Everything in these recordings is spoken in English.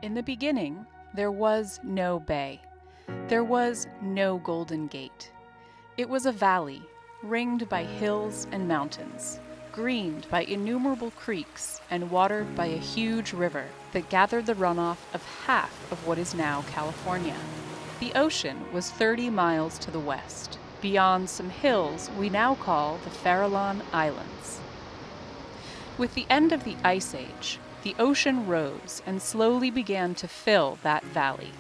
In the beginning, there was no bay. There was no Golden Gate. It was a valley, ringed by hills and mountains, greened by innumerable creeks, and watered by a huge river that gathered the runoff of half of what is now California. The ocean was 30 miles to the west, beyond some hills we now call the Farallon Islands. With the end of the Ice Age, the ocean rose and slowly began to fill that valley.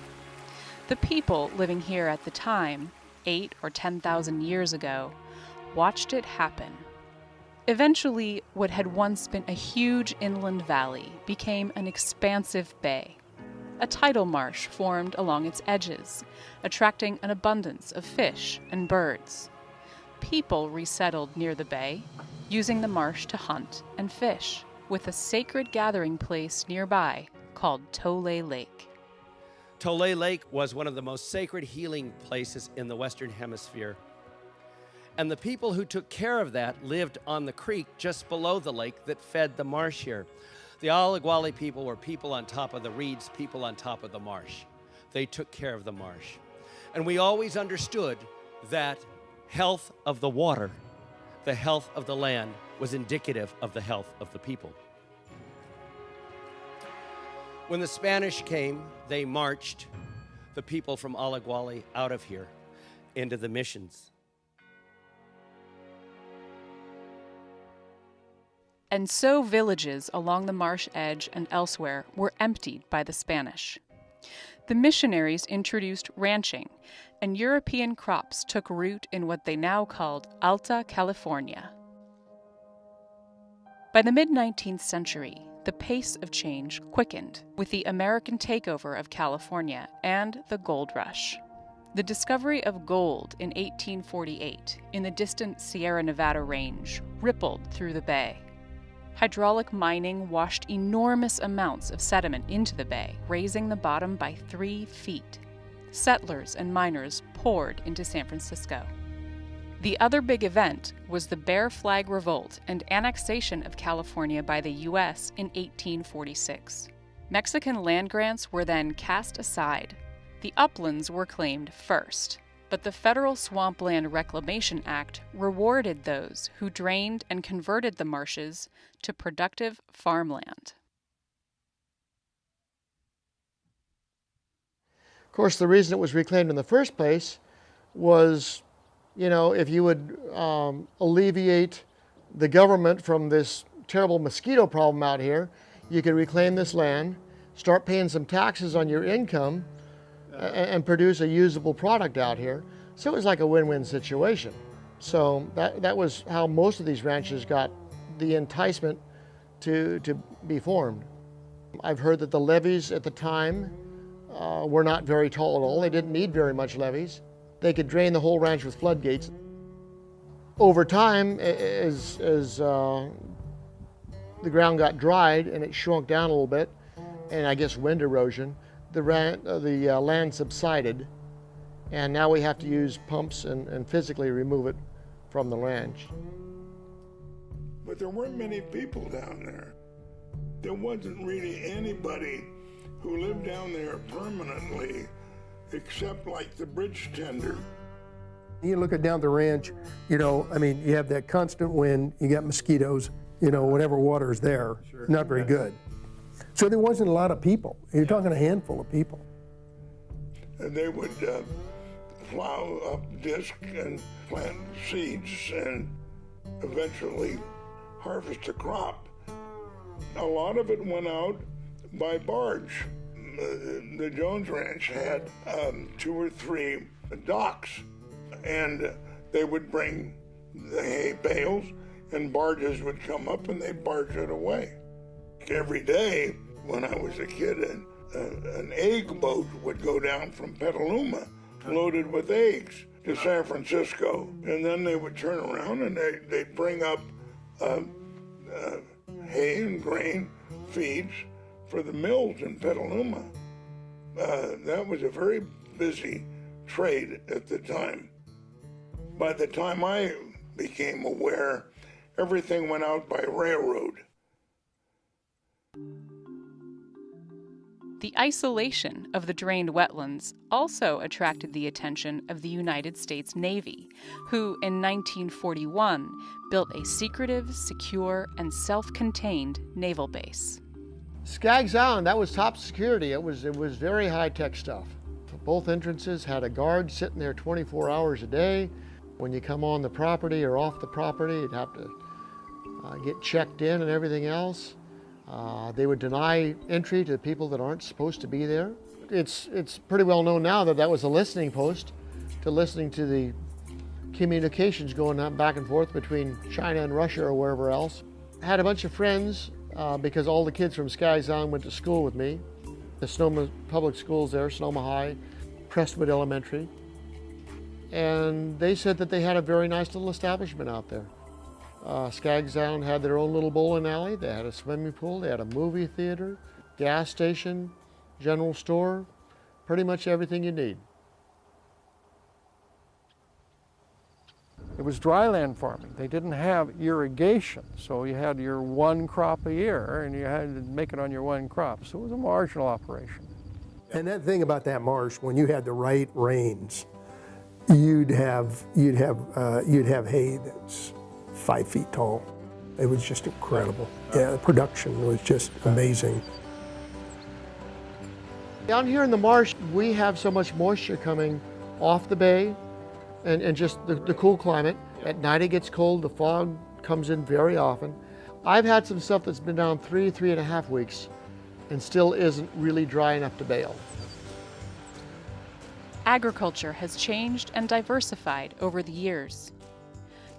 The people living here at the time, 8,000 or 10,000 years ago, watched it happen. Eventually, what had once been a huge inland valley became an expansive bay. A tidal marsh formed along its edges, attracting an abundance of fish and birds. People resettled near the bay, using the marsh to hunt and fish, with a sacred gathering place nearby called Tole Lake. Tole Lake was one of the most sacred healing places in the Western Hemisphere. And the people who took care of that lived on the creek just below the lake that fed the marsh here. The Alaguali people were people on top of the reeds, people on top of the marsh. They took care of the marsh. And we always understood that health of the water, the health of the land, was indicative of the health of the people. When the Spanish came, they marched the people from Alaguali out of here into the missions. And so villages along the marsh edge and elsewhere were emptied by the Spanish. The missionaries introduced ranching, and European crops took root in what they now called Alta California. By the mid-19th century, the pace of change quickened with the American takeover of California and the gold rush. The discovery of gold in 1848 in the distant Sierra Nevada range rippled through the bay. Hydraulic mining washed enormous amounts of sediment into the bay, raising the bottom by 3 feet. Settlers and miners poured into San Francisco. The other big event was the Bear Flag Revolt and annexation of California by the U.S. in 1846. Mexican land grants were then cast aside. The uplands were claimed first, but the Federal Swampland Reclamation Act rewarded those who drained and converted the marshes to productive farmland. Of course, the reason it was reclaimed in the first place was, if you would alleviate the government from this terrible mosquito problem out here, you could reclaim this land, start paying some taxes on your income, and produce a usable product out here. So it was like a win-win situation. So that was how most of these ranches got the enticement to be formed. I've heard that the levees at the time were not very tall at all. They didn't need very much levees. They could drain the whole ranch with floodgates. Over time, as the ground got dried and it shrunk down a little bit, and I guess wind erosion, the land subsided, and now we have to use pumps and physically remove it from the ranch. But there weren't many people down there. There wasn't really anybody who lived down there permanently, except like the bridge tender. You look at down the ranch, you have that constant wind, you got mosquitoes, whatever water is there, sure, not very good. So there wasn't a lot of people. You're talking a handful of people. And they would plow up disc and plant seeds and eventually harvest a crop. A lot of it went out by barge. The Jones Ranch had 2 or 3 docks, and they would bring the hay bales, and barges would come up and they'd barge it away. Every day when I was a kid, an egg boat would go down from Petaluma loaded with eggs to San Francisco, and then they would turn around and they'd bring up hay and grain feeds for the mills in Petaluma. That was a very busy trade at the time. By the time I became aware, everything went out by railroad. The isolation of the drained wetlands also attracted the attention of the United States Navy, who in 1941 built a secretive, secure, and self-contained naval base. Skaggs Island, that was top security. It was very high-tech stuff. Both entrances had a guard sitting there 24 hours a day. When you come on the property or off the property, you'd have to get checked in and everything else. They would deny entry to people that aren't supposed to be there. It's pretty well known now that that was a listening post to listening to the communications going on back and forth between China and Russia or wherever else. I had a bunch of friends because all the kids from Skaggs Island went to school with me. The Sonoma public schools there, Sonoma High, Crestwood Elementary. And they said that they had a very nice little establishment out there. Skaggs Island had their own little bowling alley. They had a swimming pool. They had a movie theater, gas station, general store, pretty much everything you need. It was dryland farming. They didn't have irrigation, so you had your one crop a year and you had to make it on your one crop. So it was a marginal operation. And that thing about that marsh, when you had the right rains, you'd have hay that's 5 feet tall. It was just incredible. Yeah, the production was just amazing. Down here in the marsh, we have so much moisture coming off the bay and just the cool climate. At night it gets cold, the fog comes in very often. I've had some stuff that's been down 3.5 weeks and still isn't really dry enough to bale. Agriculture has changed and diversified over the years.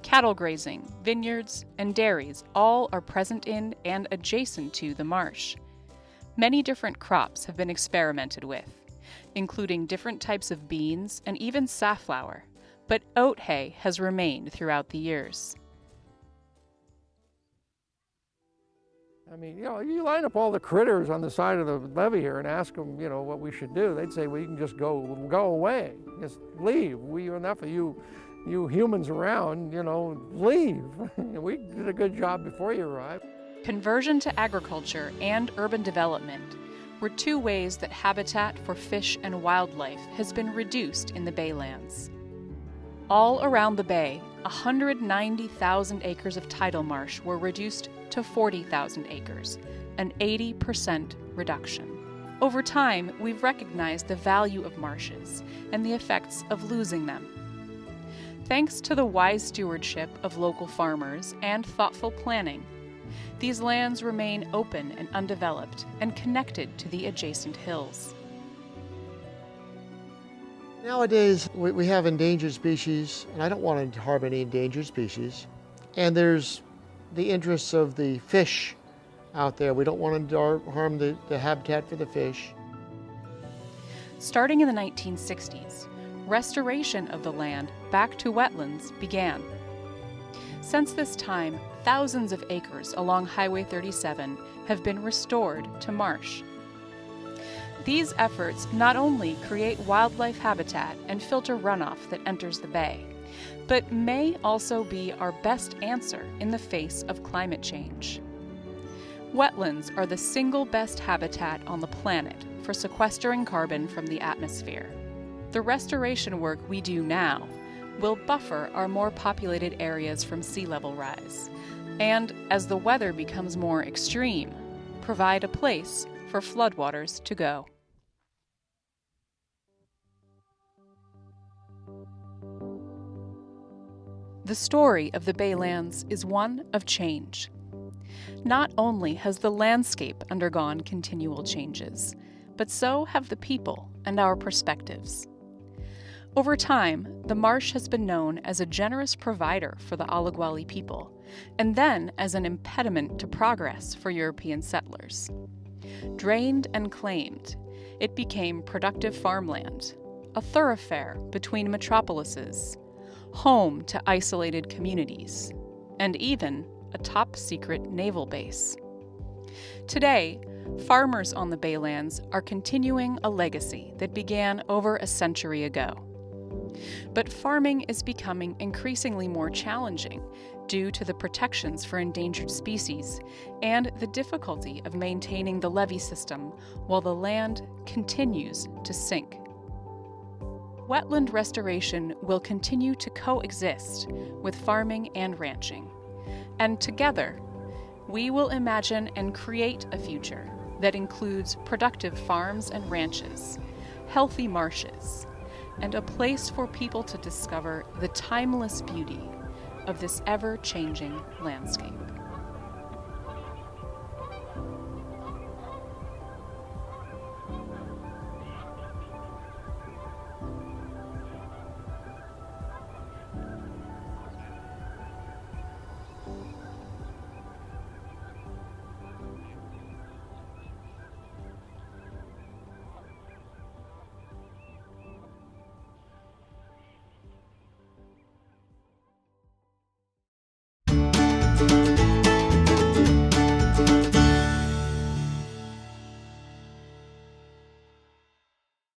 Cattle grazing, vineyards, and dairies all are present in and adjacent to the marsh. Many different crops have been experimented with, including different types of beans and even safflower, but oat hay has remained throughout the years. I mean, you line up all the critters on the side of the levee here and ask them, what we should do. They'd say, well, you can just go away, just leave. Enough of you humans around, leave. We did a good job before you arrived. Conversion to agriculture and urban development were two ways that habitat for fish and wildlife has been reduced in the Baylands. All around the bay, 190,000 acres of tidal marsh were reduced to 40,000 acres, an 80% reduction. Over time, we've recognized the value of marshes and the effects of losing them. Thanks to the wise stewardship of local farmers and thoughtful planning, these lands remain open and undeveloped and connected to the adjacent hills. Nowadays, we have endangered species, and I don't want to harm any endangered species. And there's the interests of the fish out there. We don't want to harm the habitat for the fish. Starting in the 1960s, restoration of the land back to wetlands began. Since this time, thousands of acres along Highway 37 have been restored to marsh. These efforts not only create wildlife habitat and filter runoff that enters the bay, but may also be our best answer in the face of climate change. Wetlands are the single best habitat on the planet for sequestering carbon from the atmosphere. The restoration work we do now will buffer our more populated areas from sea level rise, and as the weather becomes more extreme, provide a place for floodwaters to go. The story of the Baylands is one of change. Not only has the landscape undergone continual changes, but so have the people and our perspectives. Over time, the marsh has been known as a generous provider for the Alaguali people, and then as an impediment to progress for European settlers. Drained and claimed, it became productive farmland, a thoroughfare between metropolises, home to isolated communities, and even a top-secret naval base. Today, farmers on the Baylands are continuing a legacy that began over a century ago. But farming is becoming increasingly more challenging due to the protections for endangered species and the difficulty of maintaining the levee system while the land continues to sink. Wetland restoration will continue to coexist with farming and ranching, and together, we will imagine and create a future that includes productive farms and ranches, healthy marshes, and a place for people to discover the timeless beauty of this ever-changing landscape.